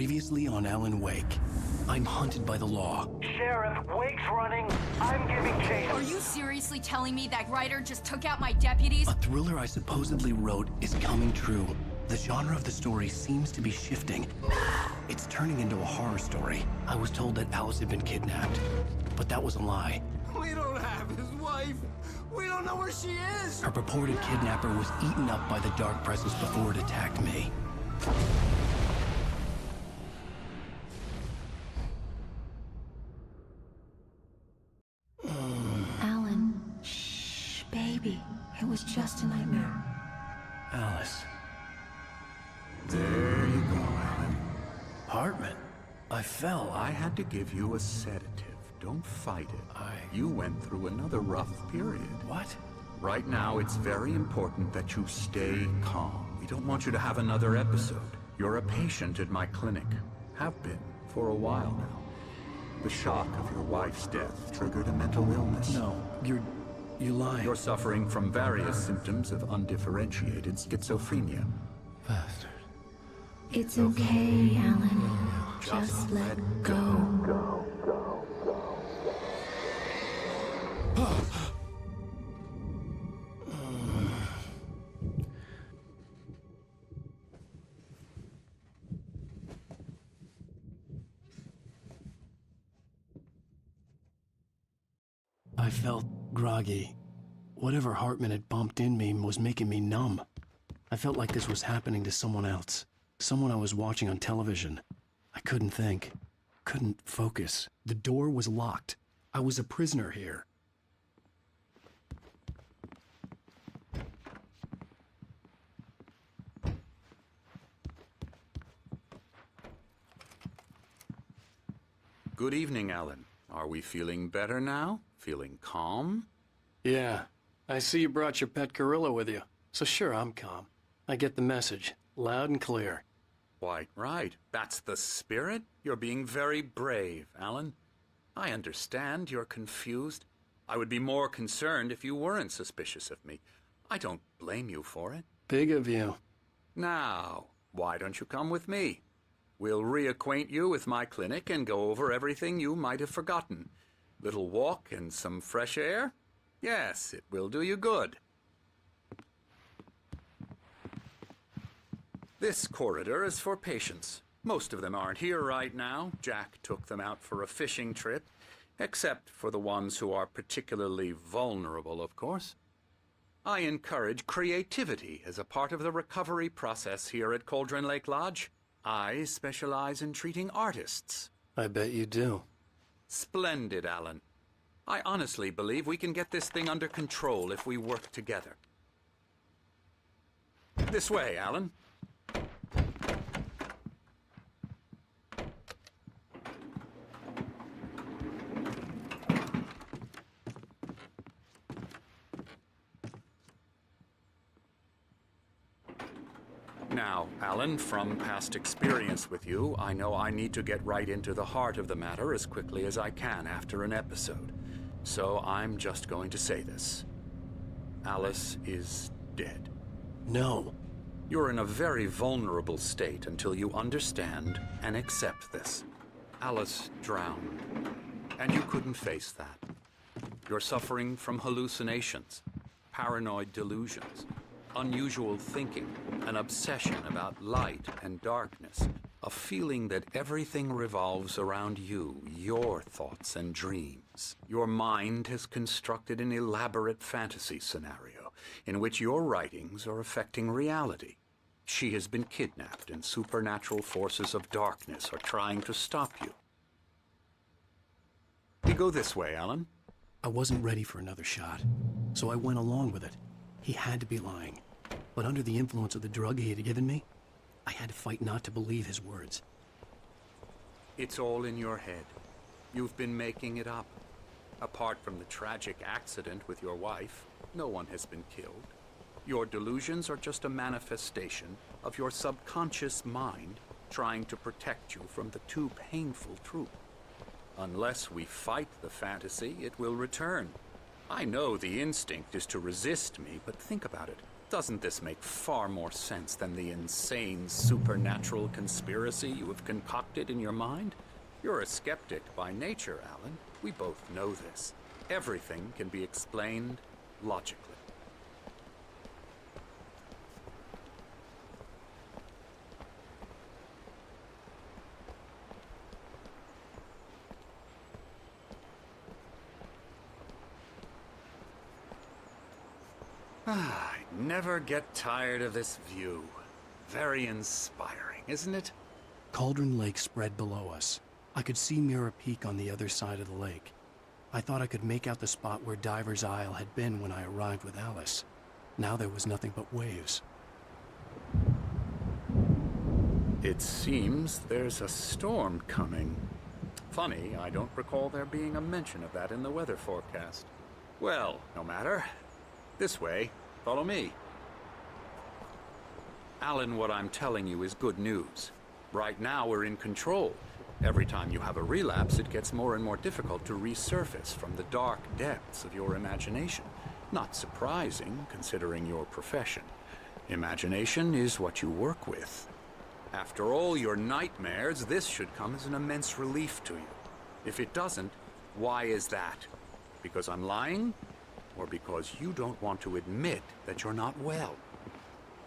Previously on Alan Wake. I'm hunted by the law. Sheriff, Wake's running. I'm giving chase. Are you seriously telling me that writer just took out my deputies? A thriller I supposedly wrote is coming true. The genre of the story seems to be shifting. It's turning into a horror story. I was told that Alice had been kidnapped, but that was a lie. We don't have his wife. We don't know where she is. Her purported kidnapper was eaten up by the dark presence before it attacked me. Alan, shh, baby. It was just a nightmare. Alice. There you go, Alan. Hartman. I fell. I had to give you a sedative. Don't fight it. You went through another rough period. What? Right now, it's very important that you stay calm. We don't want you to have another episode. You're a patient at my clinic. Have been for a while now. The shock of your wife's death triggered a mental illness. No, you lie. You're suffering from various symptoms of undifferentiated schizophrenia. Bastard. It's okay, Alan. Just let go. I felt groggy. Whatever Hartman had bumped in me was making me numb. I felt like this was happening to someone else. Someone I was watching on television. I couldn't think. Couldn't focus. The door was locked. I was a prisoner here. Good evening, Alan. Are we feeling better now? Feeling calm? Yeah. I see you brought your pet gorilla with you. So sure, I'm calm. I get the message. Loud and clear. Quite right. That's the spirit. You're being very brave, Alan. I understand you're confused. I would be more concerned if you weren't suspicious of me. I don't blame you for it. Big of you. Now, why don't you come with me? We'll reacquaint you with my clinic and go over everything you might have forgotten. Little walk and some fresh air? Yes, it will do you good. This corridor is for patients. Most of them aren't here right now. Jack took them out for a fishing trip, except for the ones who are particularly vulnerable, of course. I encourage creativity as a part of the recovery process here at Cauldron Lake Lodge. I specialize in treating artists. I bet you do. Splendid, Alan. I honestly believe we can get this thing under control if we work together. This way, Alan. Now, Alan, from past experience with you, I know I need to get right into the heart of the matter as quickly as I can after an episode. So I'm just going to say this. Alice is dead. No. You're in a very vulnerable state until you understand and accept this. Alice drowned, and you couldn't face that. You're suffering from hallucinations, paranoid delusions, unusual thinking, an obsession about light and darkness, a feeling that everything revolves around you, your thoughts and dreams. Your mind has constructed an elaborate fantasy scenario in which your writings are affecting reality. She has been kidnapped and supernatural forces of darkness are trying to stop you. You go this way, Alan. I wasn't ready for another shot, so I went along with it. He had to be lying. But under the influence of the drug he had given me, I had to fight not to believe his words. It's all in your head. You've been making it up. Apart from the tragic accident with your wife, no one has been killed. Your delusions are just a manifestation of your subconscious mind trying to protect you from the too painful truth. Unless we fight the fantasy, it will return. I know the instinct is to resist me, but think about it. Doesn't this make far more sense than the insane supernatural conspiracy you have concocted in your mind? You're a skeptic by nature, Alan. We both know this. Everything can be explained logically. I never get tired of this view. Very inspiring, isn't it? Cauldron Lake spread below us. I could see Mirror Peak on the other side of the lake. I thought I could make out the spot where Diver's Isle had been when I arrived with Alice. Now there was nothing but waves. It seems there's a storm coming. Funny, I don't recall there being a mention of that in the weather forecast. Well, no matter. This way. Follow me. Alan, what I'm telling you is good news. Right now, we're in control. Every time you have a relapse, it gets more and more difficult to resurface from the dark depths of your imagination. Not surprising, considering your profession. Imagination is what you work with. After all your nightmares, this should come as an immense relief to you. If it doesn't, why is that? Because I'm lying? Or because you don't want to admit that you're not well?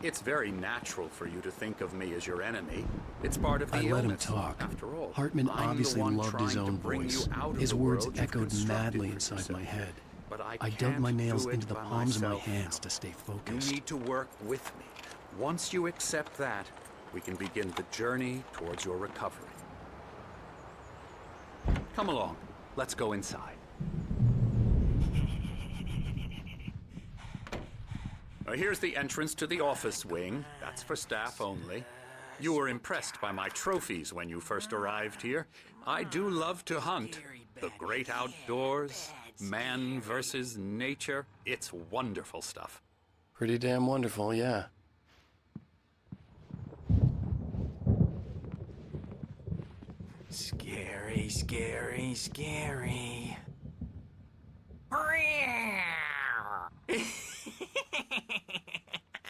It's very natural for you to think of me as your enemy. It's part of the illness. I let him talk. After all, Hartman I'm obviously the one loved his trying to own bring voice. you out of His the words world you've echoed constructed madly for inside yourself. my head. But I dug can't my nails do it into the by palms of my myself hands now. to stay You focused. need to work with me. Once you accept that, we can begin the journey towards your recovery. Come along. Let's go inside. Here's the entrance to the office wing. That's for staff only. You were impressed by my trophies when you first arrived here. I do love to hunt. The great outdoors, man versus nature. It's wonderful stuff. Pretty damn wonderful, yeah. Scary, scary, scary.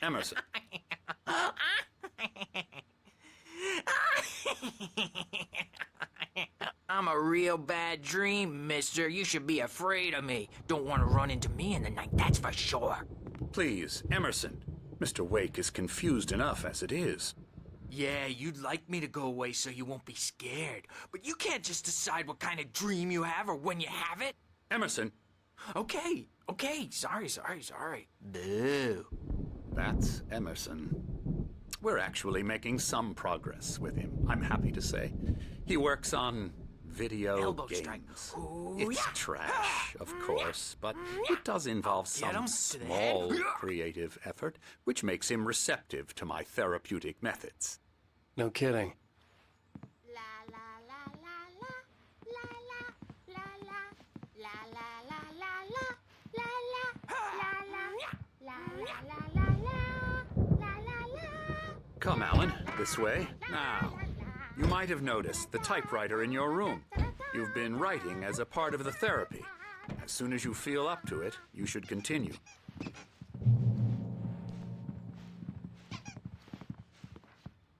Emerson. I'm a real bad dream, mister. You should be afraid of me. Don't want to run into me in the night, that's for sure. Please, Emerson. Mr. Wake is confused enough as it is. Yeah, you'd like me to go away so you won't be scared. But you can't just decide what kind of dream you have or when you have it. Emerson, Okay, sorry. Boo. that's Emerson. We're actually making some progress with him, I'm happy to say. He works on video Elbow games. strike. Ooh, It's yeah. trash, of course, but it does involve Get him some to the head. small creative effort, which makes him receptive to my therapeutic methods. No kidding. Come, Alan, this way. Now, you might have noticed the typewriter in your room. You've been writing as a part of the therapy. As soon as you feel up to it, you should continue.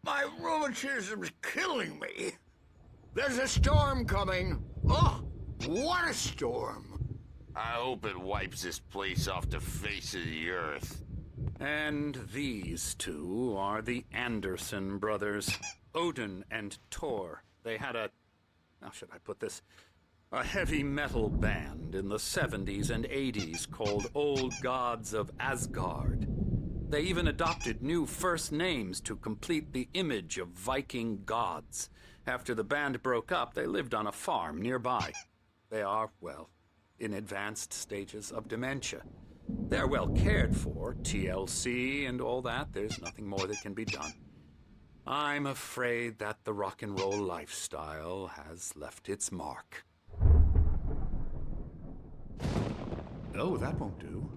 My rheumatism's killing me. There's a storm coming. Oh, what a storm. I hope it wipes this place off the face of the earth. And these two are the Anderson brothers, Odin and Thor. They had how should I put this? A heavy metal band in the 70s and 80s called Old Gods of Asgard. They even adopted new first names to complete the image of Viking gods. After the band broke up, they lived on a farm nearby. They are, well, in advanced stages of dementia. They're well cared for, TLC and all that. There's nothing more that can be done. I'm afraid that the rock and roll lifestyle has left its mark. Oh, that won't do.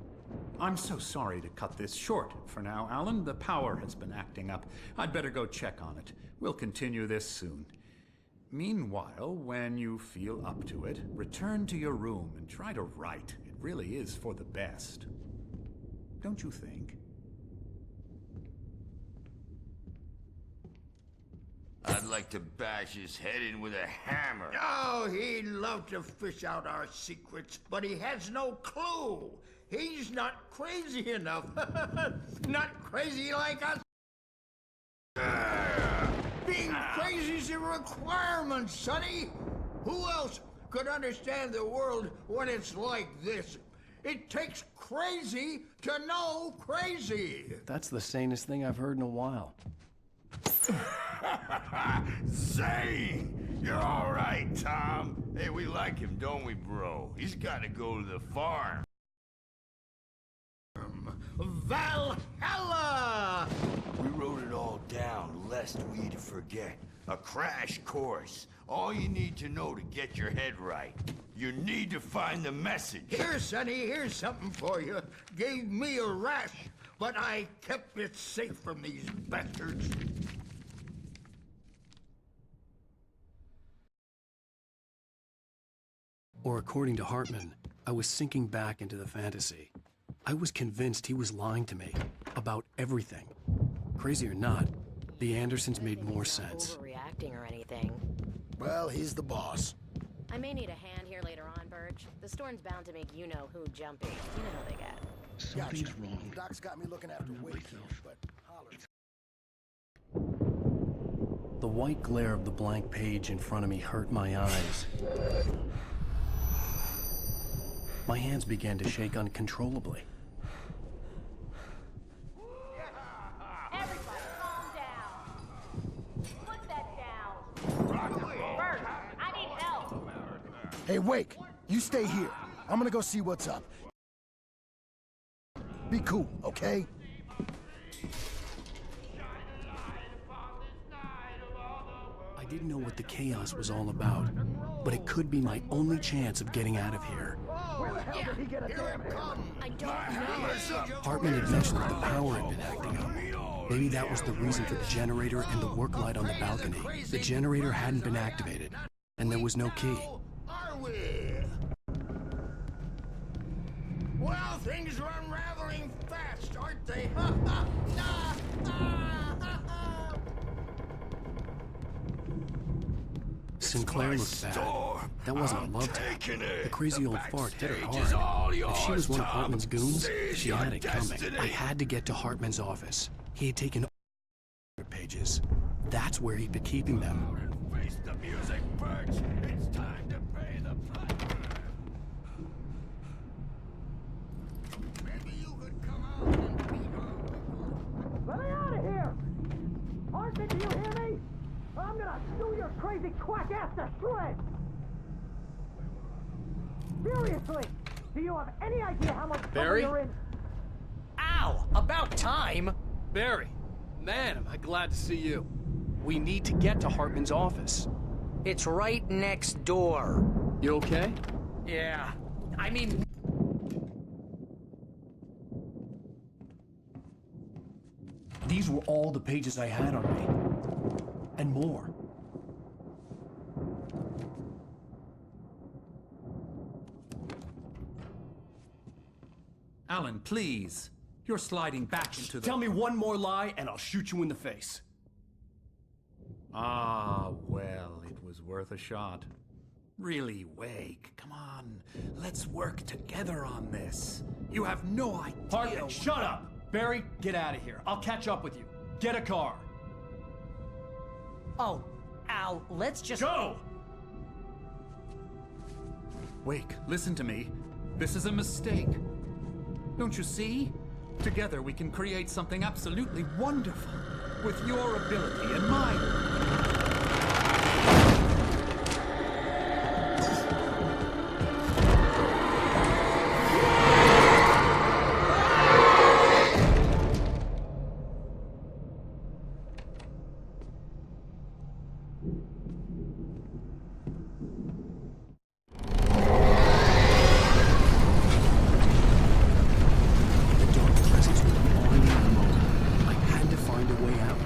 I'm so sorry to cut this short for now, Alan. The power has been acting up. I'd better go check on it. We'll continue this soon. Meanwhile, when you feel up to it, return to your room and try to write. It really is for the best. Don't you think? like to bash his head in with a hammer. Oh, he'd love to fish out our secrets, but he has no clue. He's not crazy enough. Not crazy like us. Being crazy's a requirement, Sonny. Who else could understand the world when it's like this? It takes crazy to know crazy. That's the sanest thing I've heard in a while. Zane! You're all right, Tom. Hey, we like him, don't we, bro? He's got to go to the farm. Valhalla! We wrote it all down, lest we'd forget. A crash course. All you need to know to get your head right. You need to find the message. Here, Sonny, here's something for you. Gave me a rash, but I kept it safe from these bastards. Or according to Hartman, I was sinking back into the fantasy. I was convinced he was lying to me about everything. Crazy or not, the Andersons made more sense. Overreacting or anything. Well, he's the boss. I may need a hand here later on, Birch. The storm's bound to make you-know-who jumpy. You know how they get. Something's wrong. Doc's got me looking after Wake here, but holler. The white glare of the blank page in front of me hurt my eyes. My hands began to shake uncontrollably. Everybody, calm down. Put that down. Bert, I need help. Hey, Wake, you stay here. I'm gonna go see what's up. Be cool, okay? I didn't know what the chaos was all about, but it could be my only chance of getting out of here. Where the hell did he get a damn hammer? I don't know. Hartman had mentioned that the power had been acting up. Maybe that was the reason for the generator and the work light on the balcony. The generator hadn't been activated, and there was no key. Are we? Well, things are unraveling fast, aren't they? Sinclair looked bad. That wasn't a love tap. The crazy old fart hit her hard. If she was one of Hartman's goons, she had it coming. I had to get to Hartman's office. He had taken pages. That's where he'd been keeping them. Face the music, Birch. It's time to pay the piper. Maybe you could come out and beat her. Let me out of here! Hartman, do you hear me? I'm gonna sue your crazy quack ass to shreds! Seriously! Do you have any idea how much trouble Barry? you're in? Ow! About time! Barry, man, am I glad to see you. We need to get to Hartman's office. It's right next door. You okay? Yeah. I mean, These were all the pages I had on me. And more. Alan, please. You're sliding back into the... Tell me one more lie and I'll shoot you in the face. Ah, well, it was worth a shot. Really, Wake, come on. Let's work together on this. You have no idea... Hartman, shut up! Barry, get out of here. I'll catch up with you. Get a car. oh, Al, let's just... Go! Wake, listen to me. This is a mistake. Don't you see? Together we can create something absolutely wonderful. With your ability and mine. The dark presence was behind me in the moment. I had to find a way out.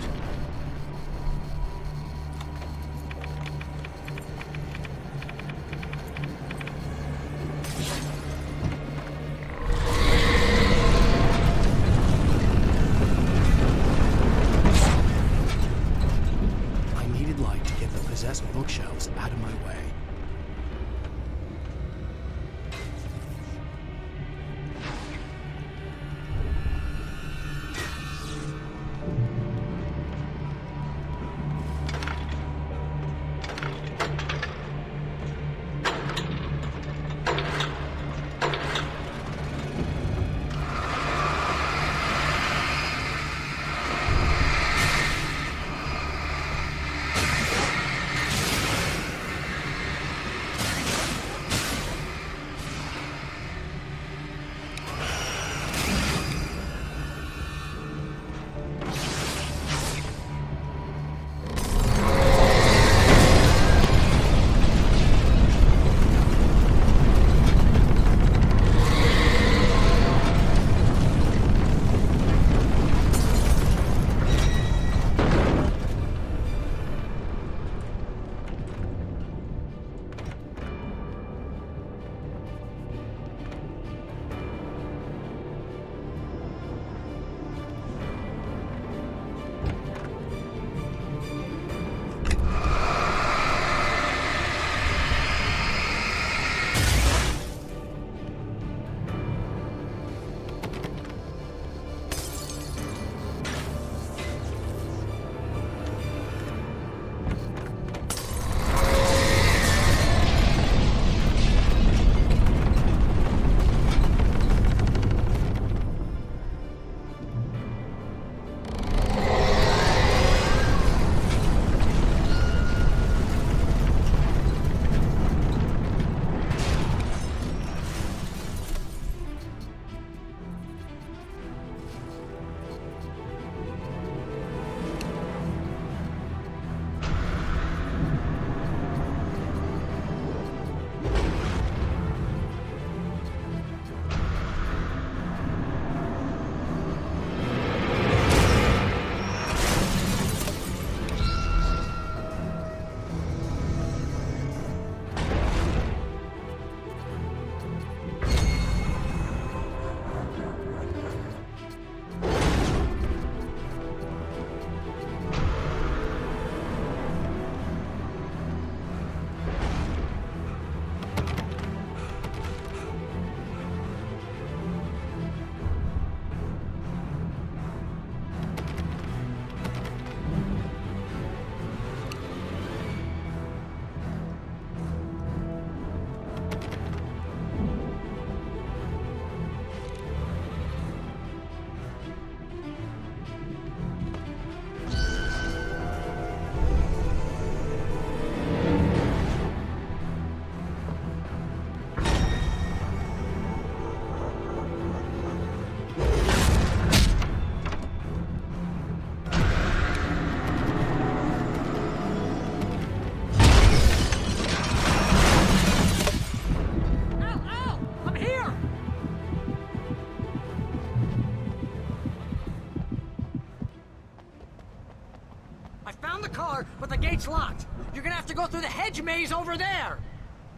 but the gate's locked. You're gonna have to go through the hedge maze over there.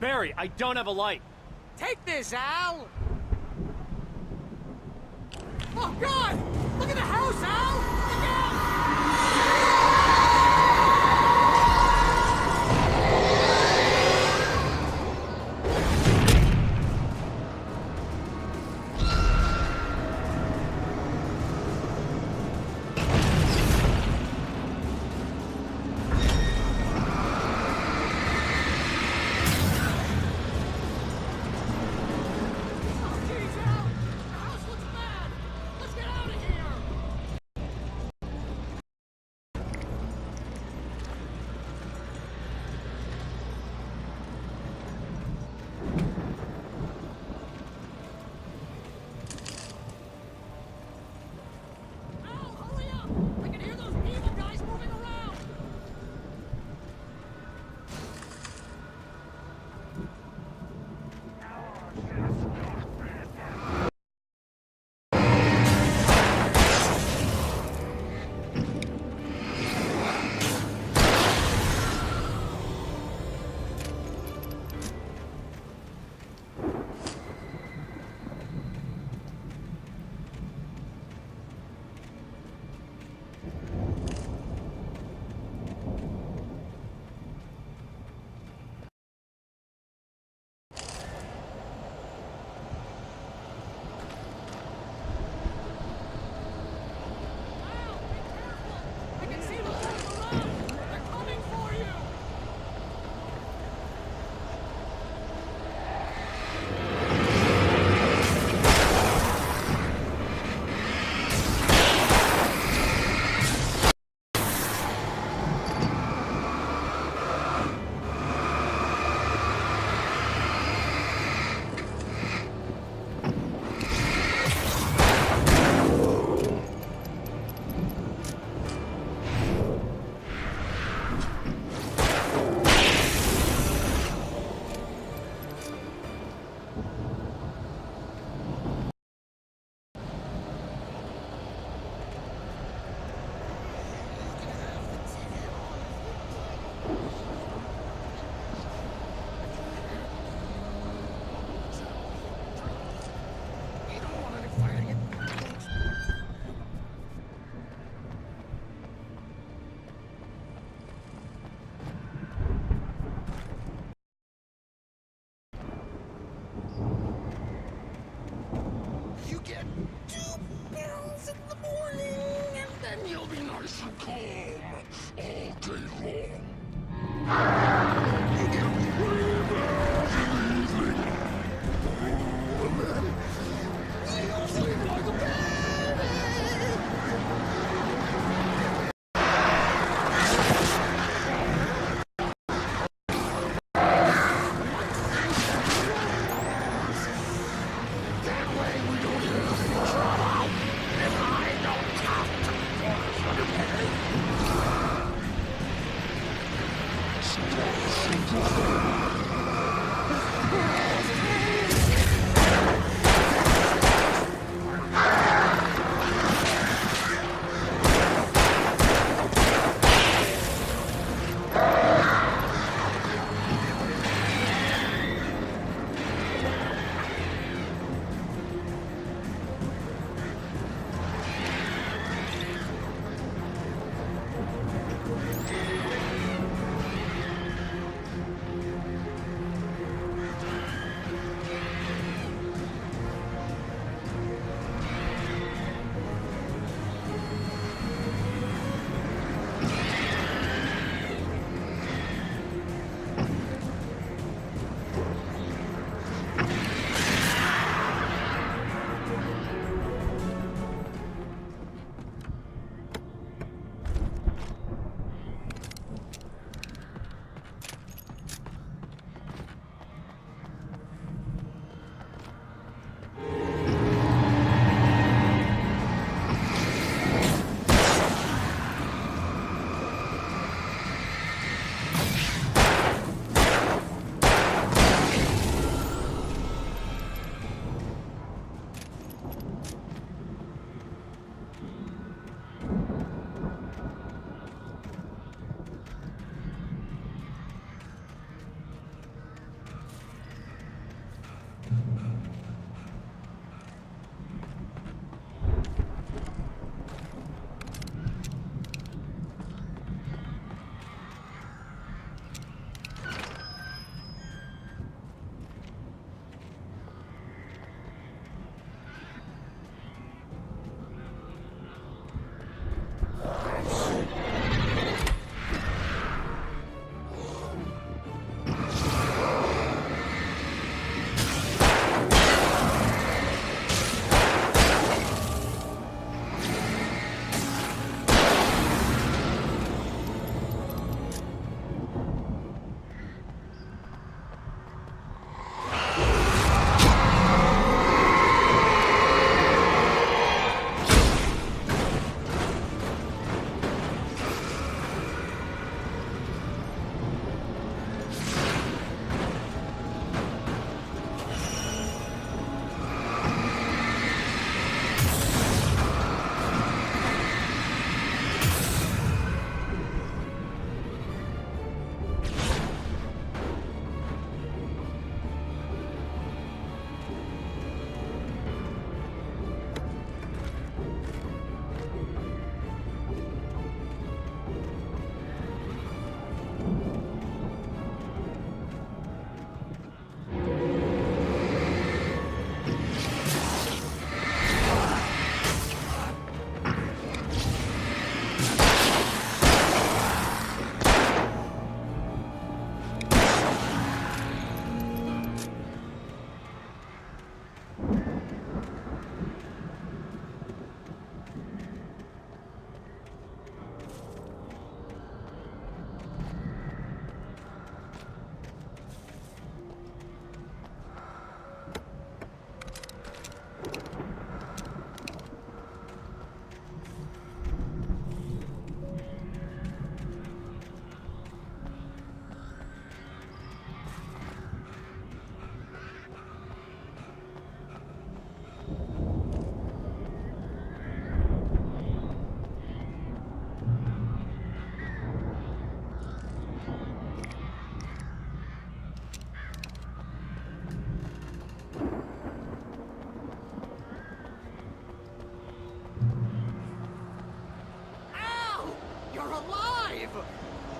Barry, I don't have a light. Take this, Al! Oh, God! Look at the house, Al! Look out!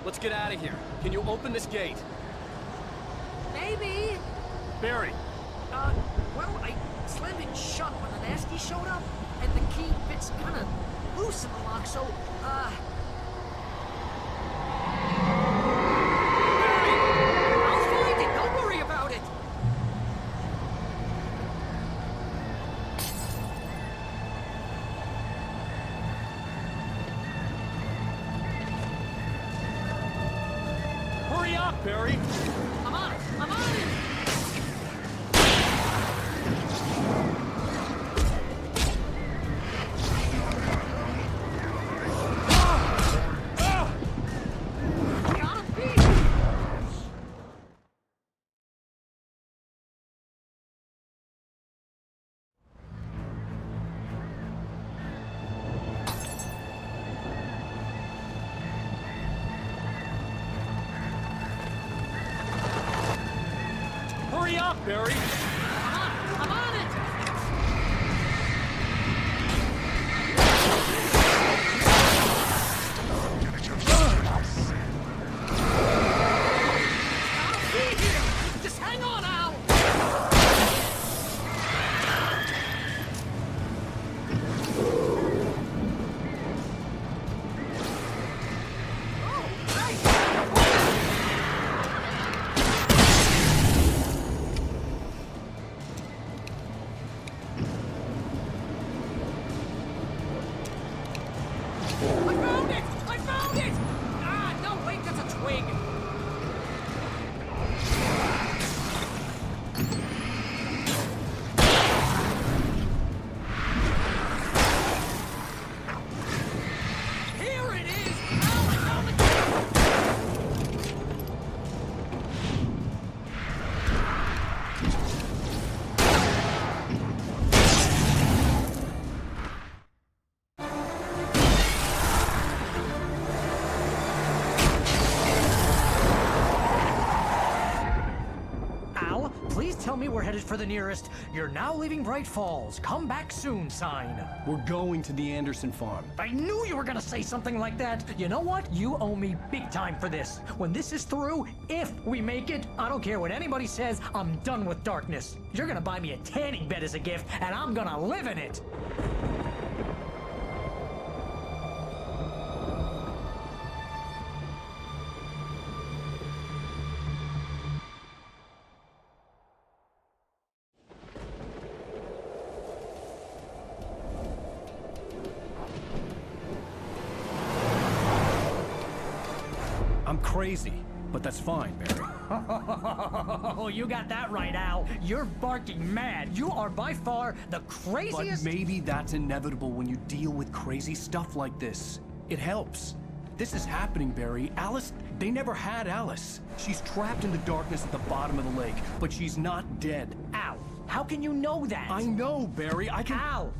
let's get out of here. Can you open this gate? Maybe. Barry, Well, I slammed it shut when the nasty showed up, and the key fits kind of loose in the lock, so, I'll find it. Don't worry about it. hurry up, Barry. I'm on it. I'm on it. Got a piece. Hurry up, Barry. I'm on it. I'll be here. Just hang on, Al. Oh, nice. I found it! I found it! Ah, no, wait, that's a twig. Here it is! Ow, I found the Al, please tell me we're headed for the nearest "You're now leaving Bright Falls. Come back soon" sign. We're going to the Anderson farm. I knew you were gonna say something like that. You know what? You owe me big time for this. When this is through, if we make it, I don't care what anybody says, I'm done with darkness. You're gonna buy me a tanning bed as a gift, and I'm gonna live in it. I'm crazy, but that's fine, Barry. Oh, you got that right, Al. You're barking mad. You are by far the But craziest. maybe that's inevitable when you deal with crazy stuff like this. It helps. This is happening, Barry. Alice, they never had Alice. She's trapped in the darkness at the bottom of the lake, but she's not dead. Al, how can you know that? I know, Barry. I can... Al,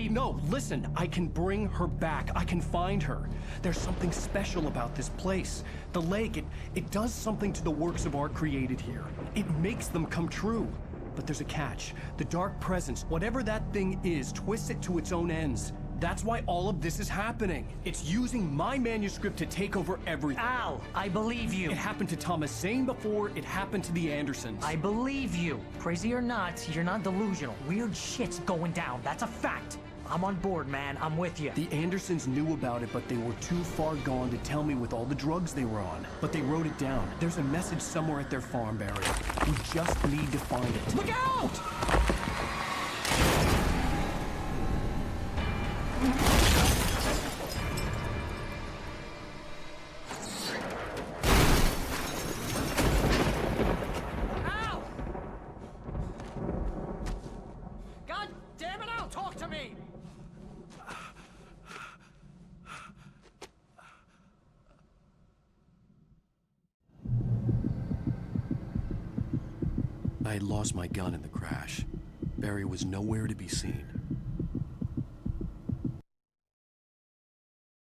No, listen. I can bring her back. I can find her. There's something special about this place. The lake, it does something to the works of art created here. It makes them come true. But there's a catch. The dark presence, whatever that thing is, twists it to its own ends. That's why all of this is happening. It's using my manuscript to take over everything. Al, I believe you. It happened to Thomas Zane before, it happened to the Andersons. I believe you. Crazy or not, you're not delusional. Weird shit's going down. That's a fact. I'm on board, man. I'm with you. The Andersons knew about it, but they were too far gone to tell me with all the drugs they were on. But they wrote it down. There's a message somewhere at their farm, Barry. We just need to find it. Look out! Al! God damn it, Al, talk to me! I had lost my gun in the crash. Barry was nowhere to be seen.